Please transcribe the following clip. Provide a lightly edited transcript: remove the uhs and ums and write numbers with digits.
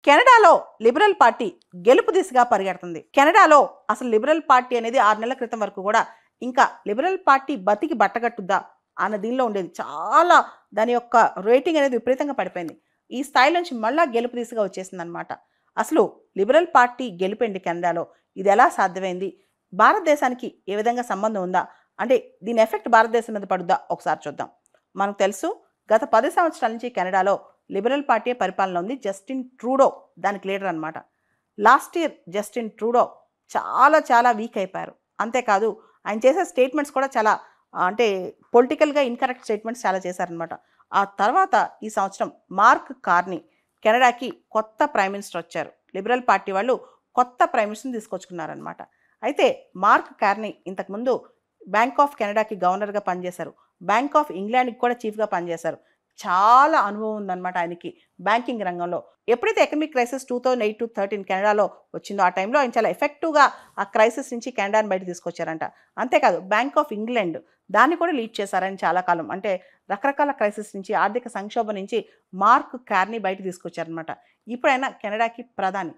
కెనడాలో liberal party గెలుపు దిశగా పరిగెడుతుంది. కెనడాలో అసలు లిబరల్ పార్టీ అనేది 6 నెలల క్రితం వరకు కూడా ఇంకా లిబరల్ పార్టీ బతికి బట్టగట్టుద్దా అన్న దీనిలో ఉండేది. చాలా దాని యొక్క రేటింగ్ అనేది విపరీతంగా పడిపోయింది. ఈ స్థాయి నుంచి మళ్ళా గెలుపు దిశగా వచ్చేసిందనమాట. అసలు లిబరల్ పార్టీ గెలిపేంటి కెనడాలో? ఇది ఎలా సాధ్యమైంది? భారతదేశానికి ఏ విధంగా సంబంధం ఉందా? అంటే దీని ఎఫెక్ట్ భారతదేశం మీద పడుద్దా? ఒకసారి చూద్దాం. మనకు తెలుసు గత 10 సంవత్సరాల నుంచి కెనడాలో లిబరల్ పార్టీ పరిపాలన ఉంది. జస్టిన్ ట్రూడో దానికి లీడర్ అనమాట. లాస్ట్ ఇయర్ జస్టిన్ ట్రూడో చాలా చాలా వీక్ అయిపోయారు. అంతేకాదు ఆయన చేసే స్టేట్మెంట్స్ కూడా చాలా అంటే పొలిటికల్‌గా ఇన్‌కరెక్ట్ స్టేట్మెంట్స్ చాలా చేశారనమాట. ఆ తర్వాత ఈ సంవత్సరం మార్క్ కార్నీ కెనడాకి కొత్త ప్రైమ్ మినిస్టర్ వచ్చారు. లిబరల్ పార్టీ వాళ్ళు కొత్త ప్రైమ్ మినిస్టర్‌ని తీసుకొచ్చుకున్నారనమాట. అయితే మార్క్ కార్నీ ఇంతకుముందు బ్యాంక్ ఆఫ్ కెనడాకి గవర్నర్‌గా పనిచేశారు. బ్యాంక్ ఆఫ్ ఇంగ్లాండ్‌కి కూడా చీఫ్‌గా పనిచేశారు. చాలా అనుభవం ఉందన్నమాట ఆయనకి బ్యాంకింగ్ రంగంలో. ఎప్పుడైతే ఎకనామిక్ క్రైసిస్ 2008-13 కెనడాలో వచ్చిందో ఆ టైంలో ఆయన చాలా ఎఫెక్టివ్‌గా ఆ క్రైసిస్ నుంచి కెనడాని బయటకు తీసుకొచ్చారంట. అంతేకాదు బ్యాంక్ ఆఫ్ ఇంగ్లాండ్ దాన్ని కూడా లీడ్ చేశారని చాలా కాలం. అంటే రకరకాల క్రైసిస్ నుంచి, ఆర్థిక సంక్షోభం నుంచి మార్క్ కార్నీ బయటకు తీసుకొచ్చారనమాట. ఇప్పుడు ఆయన కెనడాకి ప్రధాని.